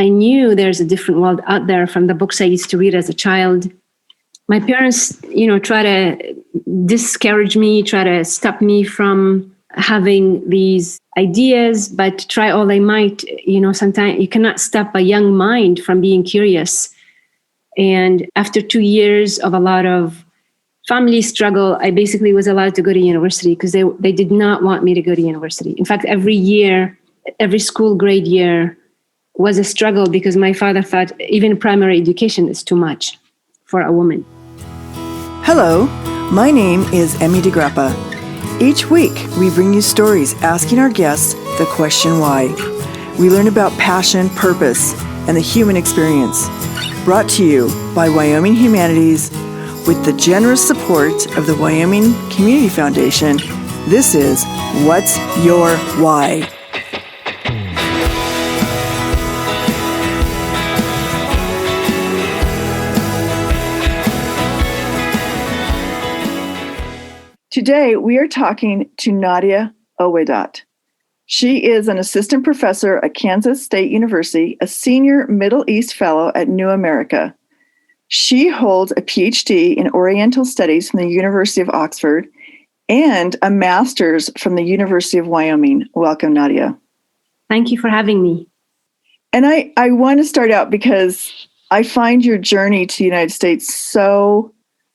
I knew there's a different world out there from the books I used to read as a child. My parents, try to discourage me, try to stop me from having these ideas, but try all they might. Sometimes you cannot stop a young mind from being curious. And after 2 years of a lot of family struggle, I basically was allowed to go to university because they did not want me to go to university. In fact, every year, every school grade year was a struggle because my father thought even primary education is too much for a woman. Hello, my name is Emmy DeGrappa. Each week, we bring you stories asking our guests the question why. We learn about passion, purpose, and the human experience. Brought to you by Wyoming Humanities with the generous support of the Wyoming Community Foundation. This is What's Your Why? Today, we are talking to Nadia Oweidat. She is an assistant professor at Kansas State University, a senior Middle East fellow at New America. She holds a PhD in Oriental Studies from the University of Oxford and a master's from the University of Wyoming. Welcome, Nadia. Thank you for having me. And I want to start out because I find your journey to the United States so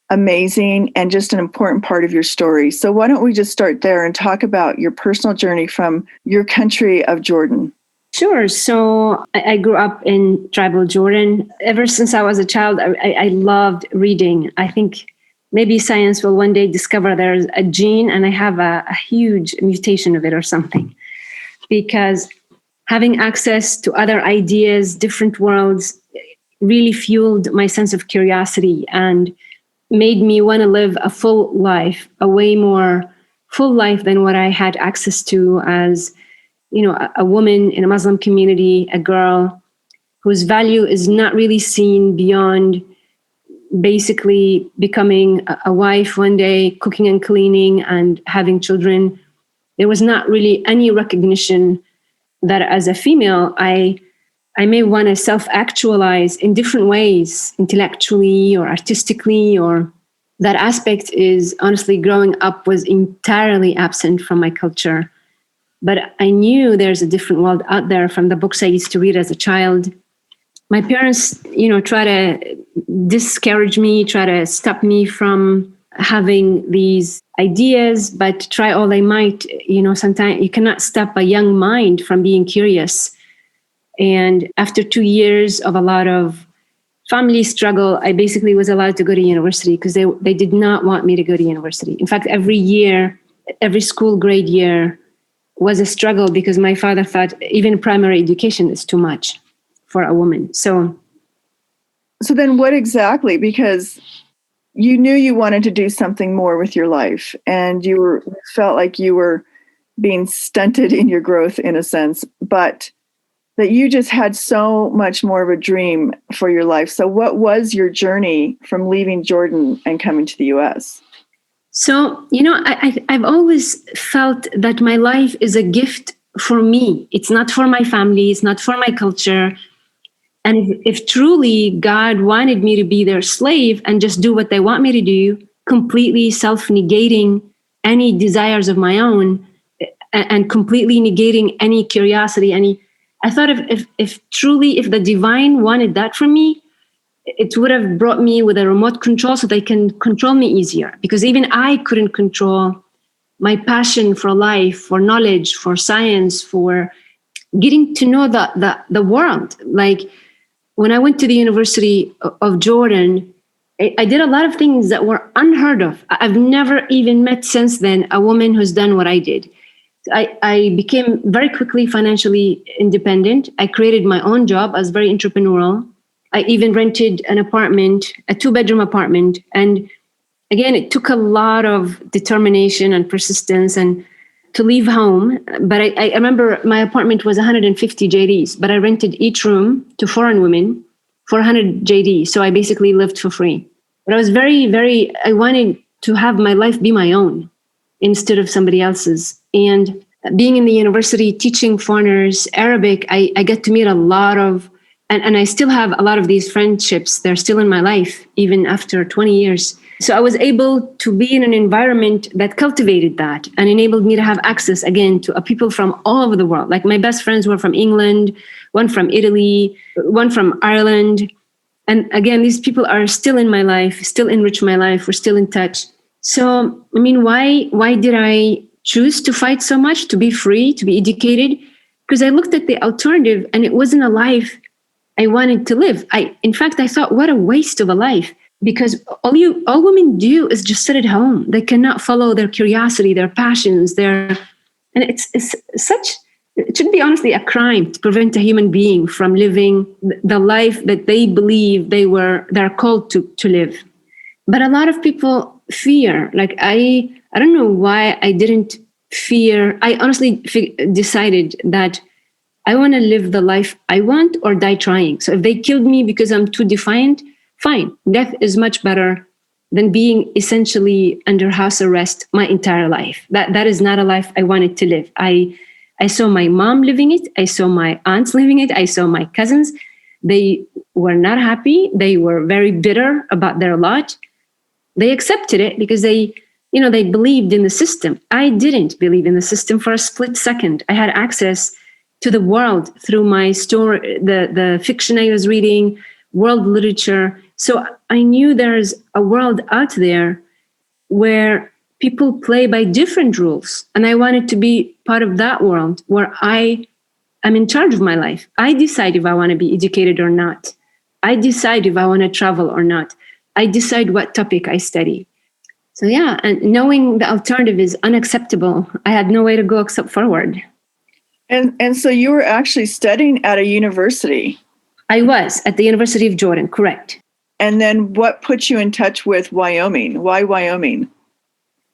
amazing and just an important part of your story. So why don't we just start there and talk about your personal journey from your country of Jordan? Sure. So I grew up in tribal Jordan. Ever since I was a child, I loved reading. I think maybe science will one day discover there's a gene and I have a huge mutation of it or something. Because having access to other ideas, different worlds, really fueled my sense of curiosity and made me want to live a full life, a way more full life than what I had access to as, a woman in a Muslim community, a girl whose value is not really seen beyond basically becoming a wife one day, cooking and cleaning and having children. There was not really any recognition that as a female, I may want to self-actualize in different ways, intellectually or artistically, or that aspect is honestly growing up was entirely absent from my culture. But I knew there's a different world out there from the books I used to read as a child. My parents, try to discourage me, try to stop me from having these ideas, but try all they might. Sometimes you cannot stop a young mind from being curious. And after 2 years of a lot of family struggle, I basically was allowed to go to university because they did not want me to go to university. In fact, every year, every school grade year was a struggle because my father thought even primary education is too much for a woman. So then what exactly? Because you knew you wanted to do something more with your life and you felt like you were being stunted in your growth in a sense, but that you just had so much more of a dream for your life. So what was your journey from leaving Jordan and coming to the U.S.? So, I've always felt that my life is a gift for me. It's not for my family. It's not for my culture. And if truly God wanted me to be their slave and just do what they want me to do, completely self-negating any desires of my own and completely negating any curiosity, I thought if truly the divine wanted that from me, it would have brought me with a remote control so they can control me easier. Because even I couldn't control my passion for life, for knowledge, for science, for getting to know the world. Like when I went to the University of Jordan, I did a lot of things that were unheard of. I've never even met since then a woman who's done what I did. I became very quickly financially independent. I created my own job. I was very entrepreneurial. I even rented an apartment, a 2-bedroom apartment. And again, it took a lot of determination and persistence and to leave home. But I remember my apartment was 150 JDs, but I rented each room to foreign women for 100 JD. So I basically lived for free. But I was I wanted to have my life be my own instead of somebody else's. And being in the university, teaching foreigners Arabic, I get to meet a lot of And I still have a lot of these friendships. They're still in my life, even after 20 years. So I was able to be in an environment that cultivated that and enabled me to have access again to people from all over the world. Like my best friends were from England, one from Italy, one from Ireland. And again, these people are still in my life, still enrich my life. We're still in touch. So, I mean, why did I choose to fight so much, to be free, to be educated? Because I looked at the alternative and it wasn't a life I wanted to live. In fact, I thought, what a waste of a life. Because all women do is just sit at home. They cannot follow their curiosity, their passions, and it's such, it should be honestly a crime to prevent a human being from living the life that they believe they're called to live. But a lot of people fear. Like I don't know why I didn't fear. I honestly decided that I want to live the life I want or die trying. So if they killed me because I'm too defiant, fine. Death is much better than being essentially under house arrest my entire life. That is not a life I wanted to live. I saw my mom living it. I saw my aunts living it. I saw my cousins. They were not happy. They were very bitter about their lot. They accepted it because they believed in the system. I didn't believe in the system for a split second. I had access to the world through my story, the fiction I was reading, world literature. So I knew there's a world out there where people play by different rules. And I wanted to be part of that world where I am in charge of my life. I decide if I want to be educated or not. I decide if I want to travel or not. I decide what topic I study. So yeah, and knowing the alternative is unacceptable, I had no way to go except forward. And so you were actually studying at a university. I was at the University of Jordan, correct. And then what put you in touch with Wyoming? Why Wyoming?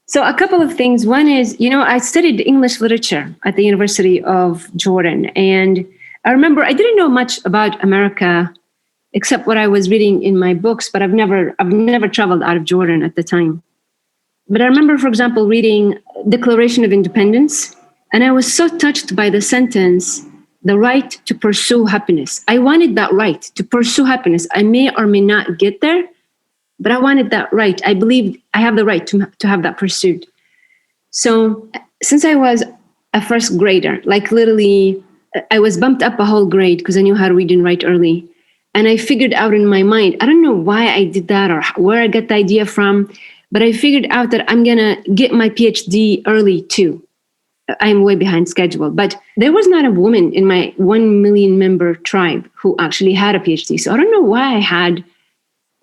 So a couple of things. One is, I studied English literature at the University of Jordan. And I remember I didn't know much about America except what I was reading in my books, but I've never traveled out of Jordan at the time. But I remember, for example, reading Declaration of Independence. And I was so touched by the sentence, the right to pursue happiness. I wanted that right to pursue happiness. I may or may not get there, but I wanted that right. I believed I have the right to have that pursuit. So since I was a first grader, like literally, I was bumped up a whole grade because I knew how to read and write early. And I figured out in my mind, I don't know why I did that or where I got the idea from, but I figured out that I'm going to get my PhD early too. I'm way behind schedule, but there was not a woman in my 1 million member tribe who actually had a PhD. So I don't know why I had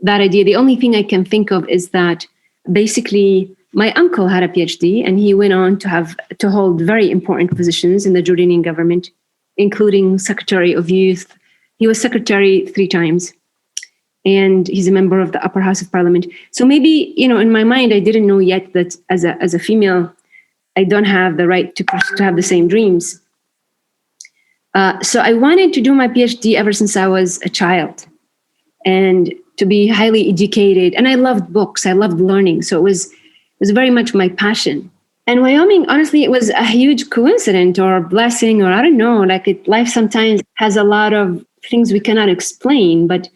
that idea. The only thing I can think of is that basically my uncle had a PhD and he went on to hold very important positions in the Jordanian government, including Secretary of Youth. He was secretary 3 times and he's a member of the upper house of parliament. So maybe, in my mind, I didn't know yet that as a female, I don't have the right to have the same dreams. So I wanted to do my PhD ever since I was a child and to be highly educated. And I loved books. I loved learning. So it was very much my passion. And Wyoming, honestly, it was a huge coincidence or blessing, or I don't know, life sometimes has a lot of things we cannot explain. But,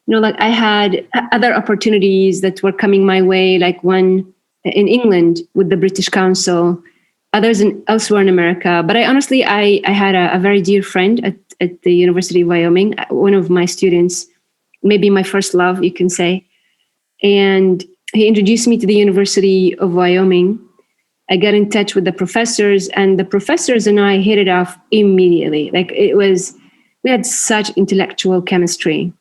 I had other opportunities that were coming my way, like one in England with the British Council, others elsewhere in America. But I had a very dear friend at the University of Wyoming, one of my students, maybe my first love, you can say. And he introduced me to the University of Wyoming. I got in touch with the professors, and the professors and I hit it off immediately. We had such intellectual chemistry.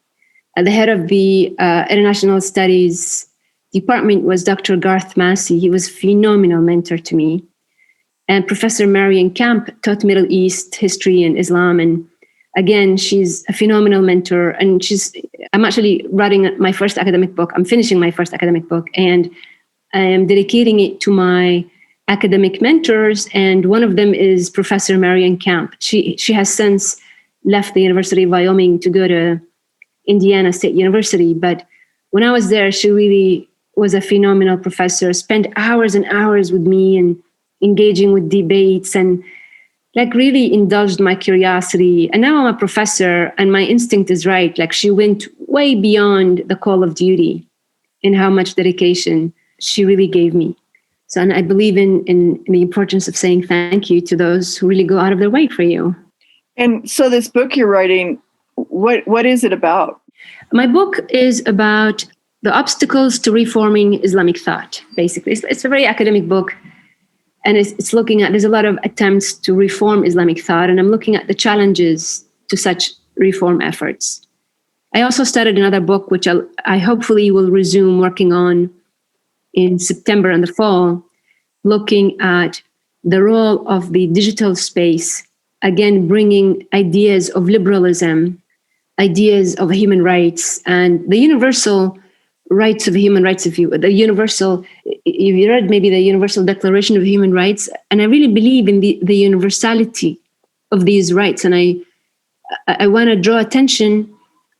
The head of the International Studies department was Dr. Garth Massey. He was a phenomenal mentor to me. And Professor Marian Camp taught Middle East history and Islam. And again, she's a phenomenal mentor. And I'm actually writing my first academic book. I'm finishing my first academic book. And I am dedicating it to my academic mentors. And one of them is Professor Marian Camp. She has since left the University of Wyoming to go to Indiana State University. But when I was there, she really was a phenomenal professor, spent hours and hours with me and engaging with debates. And like really indulged my curiosity. And now I'm a professor and my instinct is right. Like she went way beyond the call of duty in how much dedication she really gave me. So, and I believe in the importance of saying thank you to those who really go out of their way for you. And so this book you're writing, what is it about? My book is about the obstacles to reforming Islamic thought, basically. It's a very academic book. And it's looking at, there's a lot of attempts to reform Islamic thought, and I'm looking at the challenges to such reform efforts. I also started another book, which I hopefully will resume working on in September and the fall, looking at the role of the digital space, again, bringing ideas of liberalism, ideas of human rights, and the universal rights of human rights. If you read maybe the Universal Declaration of Human Rights, and I really believe in the universality of these rights. And I want to draw attention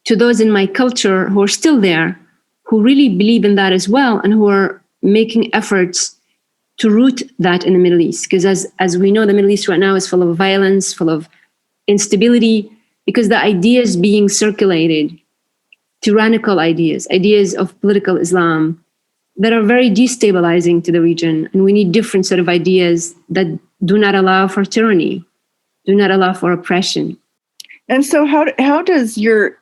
to those in my culture who are still there, who really believe in that as well, and who are making efforts to root that in the Middle East. Because as we know, the Middle East right now is full of violence, full of instability, because the ideas being circulated, tyrannical ideas of political Islam that are very destabilizing to the region. And we need different sort of ideas that do not allow for tyranny, do not allow for oppression. And so how does your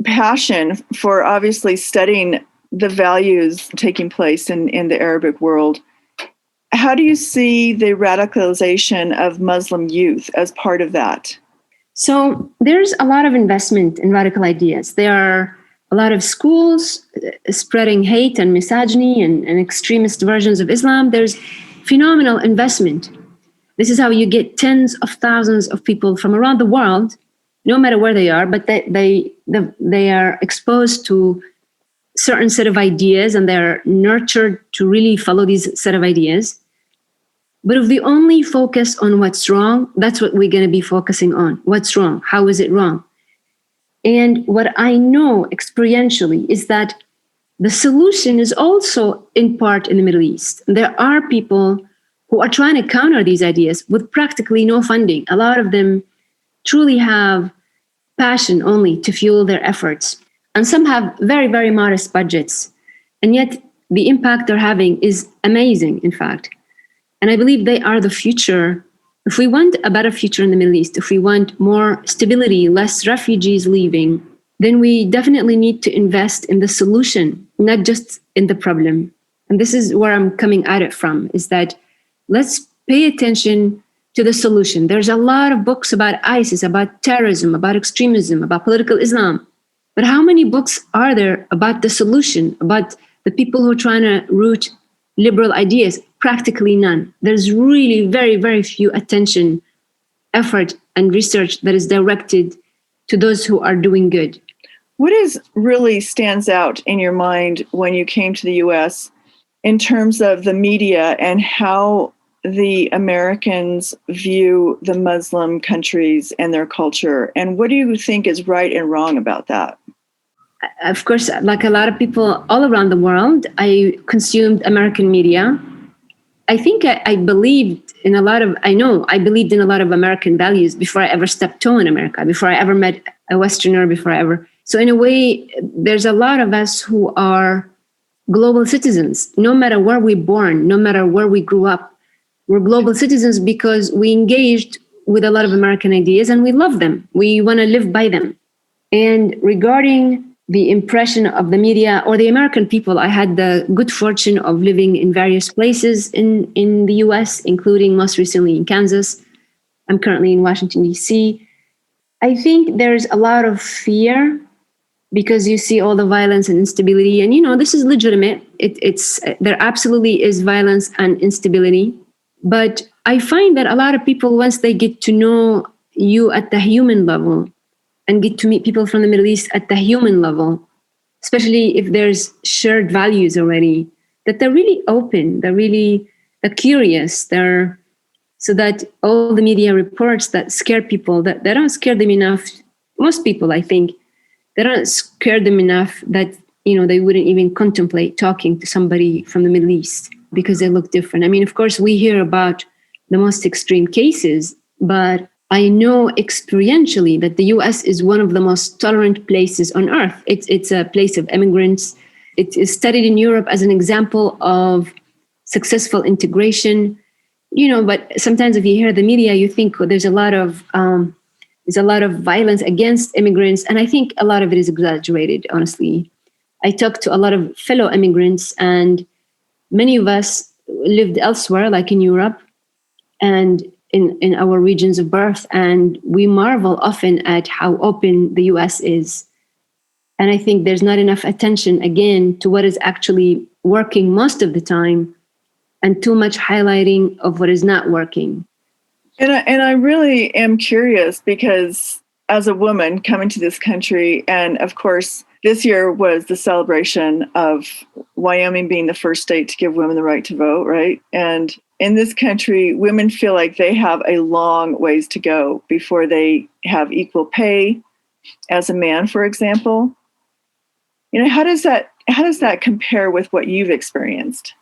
passion for obviously studying the values taking place in the Arabic world, how do you see the radicalization of Muslim youth as part of that? So there's a lot of investment in radical ideas. There are a lot of schools spreading hate and misogyny and extremist versions of Islam. There's phenomenal investment. This is how you get tens of thousands of people from around the world, no matter where they are, but they are exposed to certain set of ideas and they're nurtured to really follow these set of ideas. But if we only focus on what's wrong, that's what we're going to be focusing on. What's wrong? How is it wrong? And what I know experientially is that the solution is also in part in the Middle East. There are people who are trying to counter these ideas with practically no funding. A lot of them truly have passion only to fuel their efforts. And some have very, very modest budgets. And yet the impact they're having is amazing, in fact. And I believe they are the future. If we want a better future in the Middle East, if we want more stability, less refugees leaving, then we definitely need to invest in the solution, not just in the problem. And this is where I'm coming at it from, is that let's pay attention to the solution. There's a lot of books about ISIS, about terrorism, about extremism, about political Islam. But how many books are there about the solution, about the people who are trying to root liberal ideas? Practically none. There's really very, very few attention, effort, and research that is directed to those who are doing good. What really stands out in your mind when you came to the U.S. in terms of the media and how the Americans view the Muslim countries and their culture? And what do you think is right and wrong about that? Of course, like a lot of people all around the world, I consumed American media. I think I believed in a lot of American values before I ever stepped toe in America, before I ever met a Westerner, So in a way, there's a lot of us who are global citizens, no matter where we're born, no matter where we grew up. We're global citizens because we engaged with a lot of American ideas and we love them. We want to live by them. And regarding the impression of the media or the American people, I had the good fortune of living in various places in the US, including most recently in Kansas. I'm currently in Washington, D.C. I think there's a lot of fear because you see all the violence and instability. And, this is legitimate. There absolutely is violence and instability. But I find that a lot of people, once they get to know you at the human level, and get to meet people from the Middle East at the human level, especially if there's shared values already, that they're really open, they're curious, so that all the media reports that scare people, that they don't scare them enough. Most people, I think, they don't scare them enough that, they wouldn't even contemplate talking to somebody from the Middle East because they look different. I mean, of course, we hear about the most extreme cases, but I know experientially that the US is one of the most tolerant places on earth. It's a place of immigrants. It is studied in Europe as an example of successful integration. But sometimes if you hear the media, you think there's a lot of violence against immigrants, and I think a lot of it is exaggerated. Honestly, I talked to a lot of fellow immigrants, and many of us lived elsewhere, like in Europe, and in our regions of birth, and we marvel often at how open the US is. And I think there's not enough attention, again, to what is actually working most of the time, and too much highlighting of what is not working. And I really am curious, because as a woman coming to this country, and of course, this year was the celebration of Wyoming being the first state to give women the right to vote, right? And in this country, women feel like they have a long ways to go before they have equal pay as a man, for example. How does that compare with what you've experienced?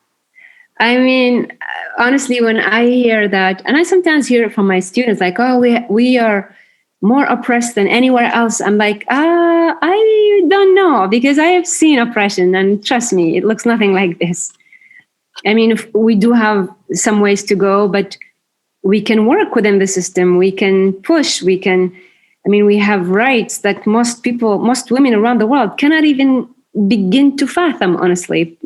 I mean, honestly, when I hear that, and I sometimes hear it from my students, like, oh, we are more oppressed than anywhere else. I'm like, I don't know, because I have seen oppression, and trust me, it looks nothing like this. I mean, we do have some ways to go, but we can work within the system. We can push. We have rights that most women around the world cannot even begin to fathom, honestly.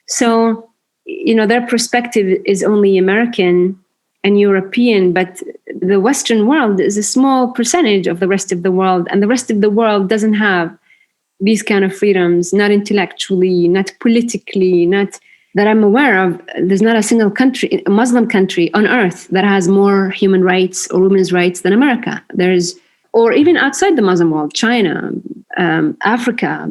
So, their perspective is only American and European, but the Western world is a small percentage of the rest of the world, and the rest of the world doesn't have these kind of freedoms, not intellectually, not politically, not that I'm aware of. There's not a single country, a Muslim country on earth, that has more human rights or women's rights than America. Or even outside the Muslim world, China, Africa,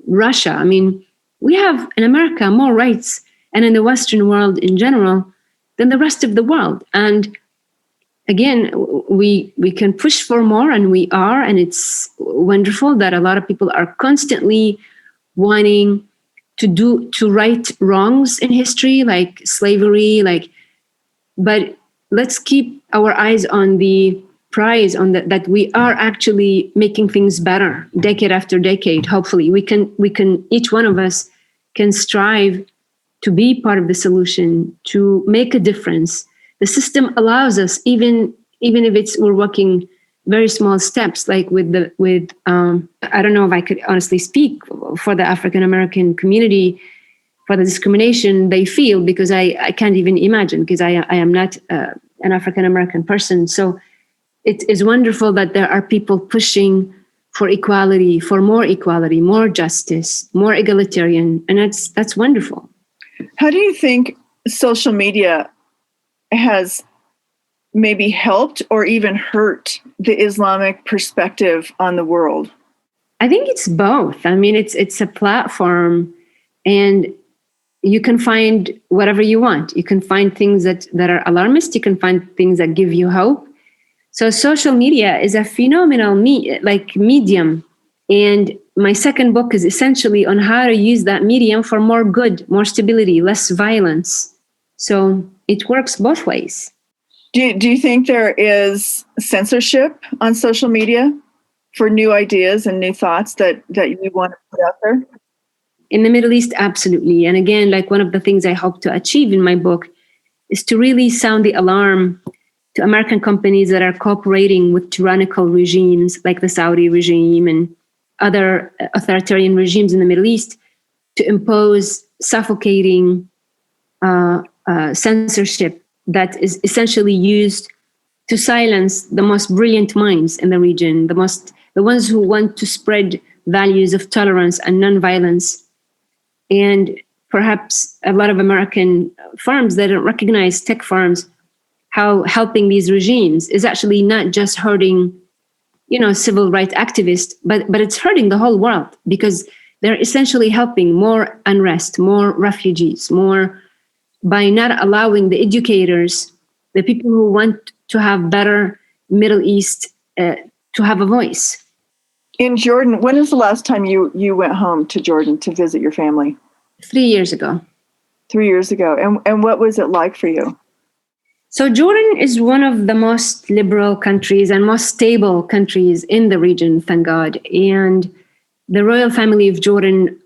Russia. I mean, we have in America more rights, and in the Western world in general, than the rest of the world. And again, we can push for more, and we are, and it's wonderful that a lot of people are constantly wanting to right wrongs in history, like slavery, but let's keep our eyes on the prize, on that we are actually making things better decade after decade. Hopefully we can each one of us can strive to be part of the solution, to make a difference. The system allows us, even if we're working very small steps, like I don't know if I could honestly speak for the African American community, for the discrimination they feel, because I can't even imagine, because I am not an African American person. So it is wonderful that there are people pushing for equality, for more justice, more egalitarian, and that's wonderful. How do you think social media has maybe helped or even hurt the Islamic perspective on the world? I think it's both. I mean, it's a platform, and you can find whatever you want. You can find things that are alarmist. You can find things that give you hope. So social media is a phenomenal medium. And my second book is essentially on how to use that medium for more good, more stability, less violence. So it works both ways. Do you think there is censorship on social media for new ideas and new thoughts that you want to put out there? In the Middle East, absolutely. And again, one of the things I hope to achieve in my book is to really sound the alarm to American companies that are cooperating with tyrannical regimes like the Saudi regime and other authoritarian regimes in the Middle East, to impose suffocating censorship that is essentially used to silence the most brilliant minds in the region, the ones who want to spread values of tolerance and nonviolence. And perhaps a lot of American firms that don't recognize, tech firms, how helping these regimes is actually not just hurting, civil rights activists, but it's hurting the whole world, because they're essentially helping more unrest, more refugees, more by not allowing the educators, the people who want to have better Middle East, to have a voice. In Jordan, when is the last time you went home to Jordan to visit your family? 3 years ago. 3 years ago. And what was it like for you? So Jordan is one of the most liberal countries and most stable countries in the region, thank God. And the royal family of Jordan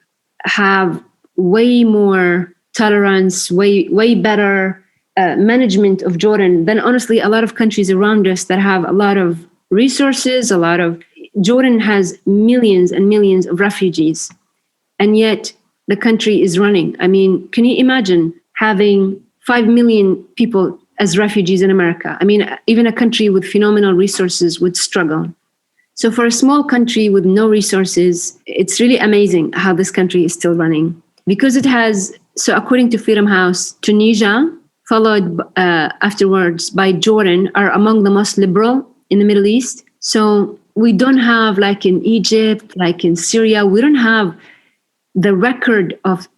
have way more tolerance, way better management of Jordan than honestly a lot of countries around us that have a lot of resources, Jordan has millions and millions of refugees, and yet the country is running. I mean, can you imagine having 5 million people as refugees in America? I mean, even a country with phenomenal resources would struggle. So for a small country with no resources, it's really amazing how this country is still running. Because it has, so according to Freedom House, Tunisia, followed afterwards by Jordan, are among the most liberal in the Middle East. So we don't have, like in Egypt, like in Syria, we don't have the record of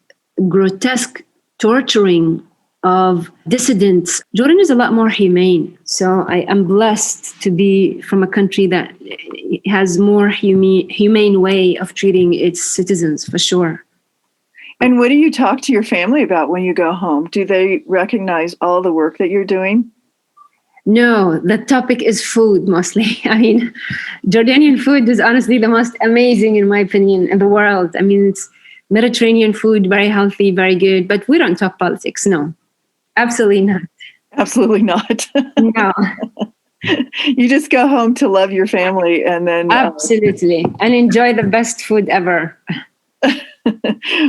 grotesque torturing of dissidents. Jordan is a lot more humane. So I am blessed to be from a country that has more humane way of treating its citizens, for sure. And what do you talk to your family about when you go home? Do they recognize all the work that you're doing? No, the topic is food mostly. I mean, Jordanian food is honestly the most amazing, in my opinion, in the world. I mean, it's Mediterranean food, very healthy, very good, but we don't talk politics, no. Absolutely not. Absolutely not. No. You just go home to love your family and then... Absolutely. And enjoy the best food ever.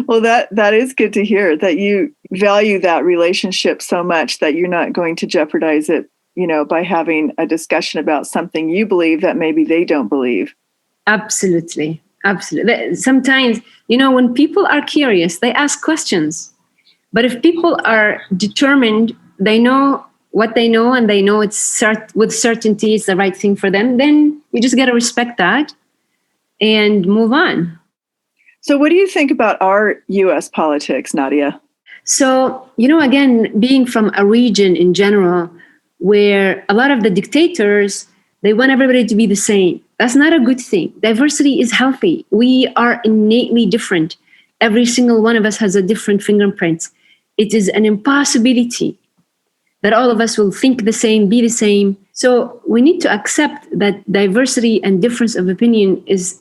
Well, that is good to hear, that you value that relationship so much that you're not going to jeopardize it, by having a discussion about something you believe that maybe they don't believe. Absolutely. Absolutely. Sometimes, when people are curious, they ask questions. But if people are determined, they know what they know, and they know it's with certainty it's the right thing for them, then you just got to respect that and move on. So what do you think about our U.S. politics, Nadia? So, again, being from a region in general where a lot of the dictators, they want everybody to be the same. That's not a good thing. Diversity is healthy. We are innately different. Every single one of us has a different fingerprint. It is an impossibility that all of us will think the same, be the same. So we need to accept that diversity and difference of opinion is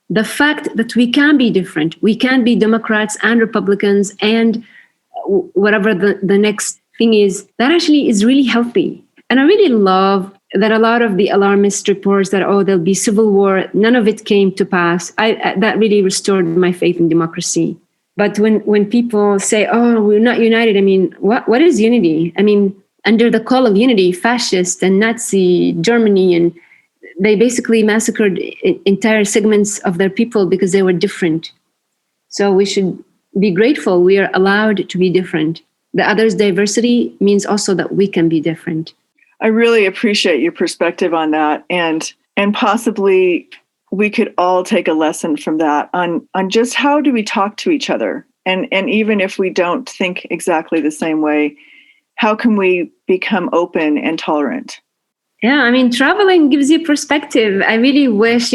the fact that we can be different. We can be Democrats and Republicans and whatever the next thing is. That actually is really healthy. And I really love that a lot of the alarmist reports that, there'll be civil war, none of it came to pass. That really restored my faith in democracy. But when people say, we're not united, I mean, what is unity? I mean, under the call of unity, fascist and Nazi Germany, and they basically massacred entire segments of their people because they were different. So we should be grateful we are allowed to be different. The other's diversity means also that we can be different. I really appreciate your perspective on that. And possibly we could all take a lesson from that on just how do we talk to each other? And even if we don't think exactly the same way, how can we become open and tolerant? Yeah, I mean, traveling gives you perspective. I really wish,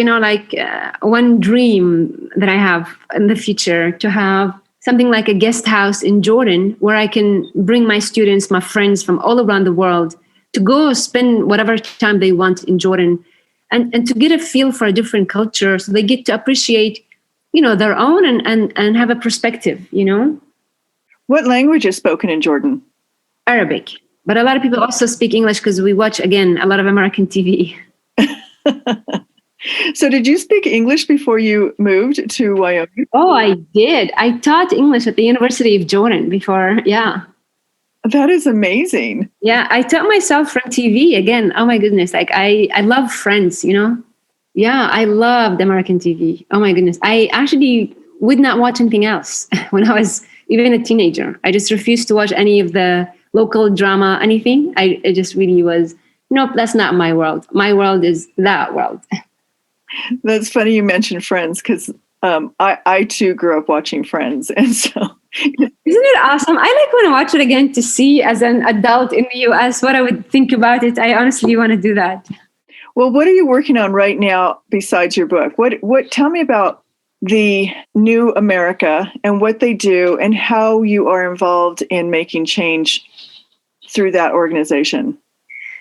one dream that I have in the future, to have something like a guest house in Jordan where I can bring my students, my friends from all around the world to go spend whatever time they want in Jordan and to get a feel for a different culture so they get to appreciate, their own and have a perspective, What language is spoken in Jordan? Arabic. But a lot of people also speak English because we watch, again, a lot of American TV. So did you speak English before you moved to Wyoming? Oh, I did. I taught English at the University of Jordan before. Yeah. That is amazing. Yeah. I taught myself from TV again. Oh my goodness. Like I love Friends, Yeah. I loved American TV. Oh my goodness. I actually would not watch anything else when I was even a teenager. I just refused to watch any of the local drama, anything. It just really was, nope, that's not my world. My world is that world. That's funny you mentioned Friends because I too grew up watching Friends. And so... Isn't it awesome? I like want to watch it again to see as an adult in the US what I would think about it. I honestly want to do that. Well, what are you working on right now besides your book? What tell me about the New America and what they do and how you are involved in making change through that organization?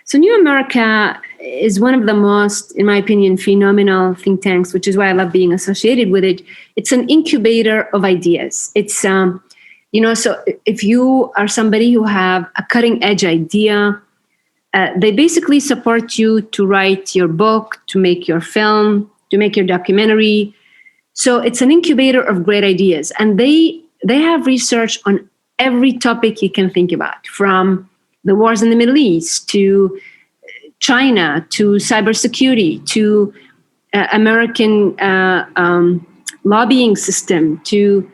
So New America is one of the most, in my opinion, phenomenal think tanks, which is why I love being associated with it. It's an incubator of ideas. It's, so if you are somebody who have a cutting edge idea, they basically support you to write your book, to make your film, to make your documentary. So it's an incubator of great ideas. And they have research on every topic you can think about, from the wars in the Middle East to China, to cybersecurity, to American lobbying system, to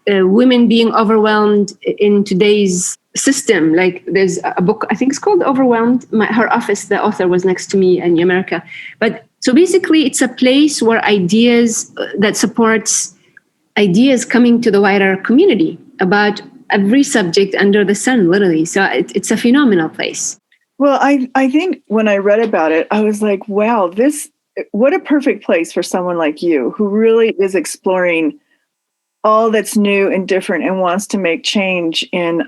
women being overwhelmed in today's system. Like there's a book, I think it's called Overwhelmed. Her office, the author was next to me in America. But so basically it's a place where ideas that supports ideas coming to the wider community about every subject under the sun, literally. So it's a phenomenal place. Well, I think when I read about it, I was like, wow, what a perfect place for someone like you who really is exploring all that's new and different and wants to make change in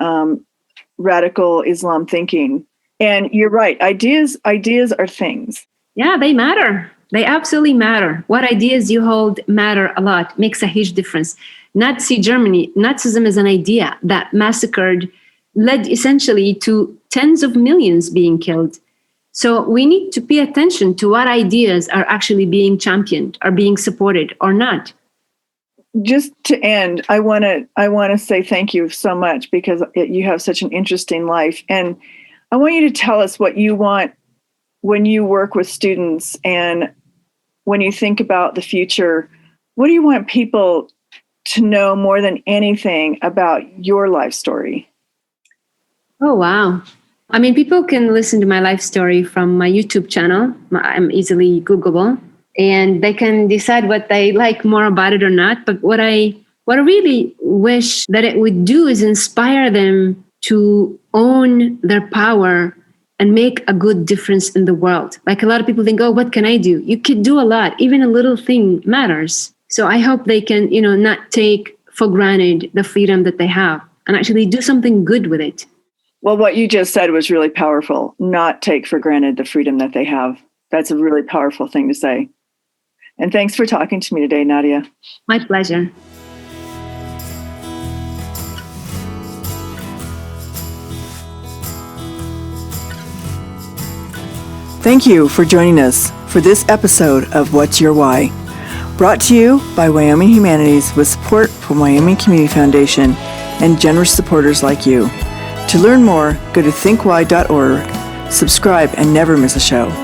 radical Islam thinking. And you're right. Ideas are things. Yeah, they matter. They absolutely matter. What ideas you hold matter a lot, makes a huge difference. Nazi Germany, Nazism is an idea that led essentially to tens of millions being killed. So we need to pay attention to what ideas are actually being championed, are being supported or not. Just to end, I want to say thank you so much because you have such an interesting life. And I want you to tell us what you want when you work with students and when you think about the future. What do you want people to know more than anything about your life story? Oh, wow. I mean, people can listen to my life story from my YouTube channel. I'm easily Googleable, and they can decide what they like more about it or not. But what I really wish that it would do is inspire them to own their power and make a good difference in the world. Like a lot of people think, oh, what can I do? You could do a lot. Even a little thing matters. So I hope they can, not take for granted the freedom that they have and actually do something good with it. Well, what you just said was really powerful. Not take for granted the freedom that they have. That's a really powerful thing to say. And thanks for talking to me today, Nadia. My pleasure. Thank you for joining us for this episode of What's Your Why? Brought to you by Wyoming Humanities with support from Wyoming Community Foundation and generous supporters like you. To learn more, go to thinkwhy.org, subscribe, and never miss a show.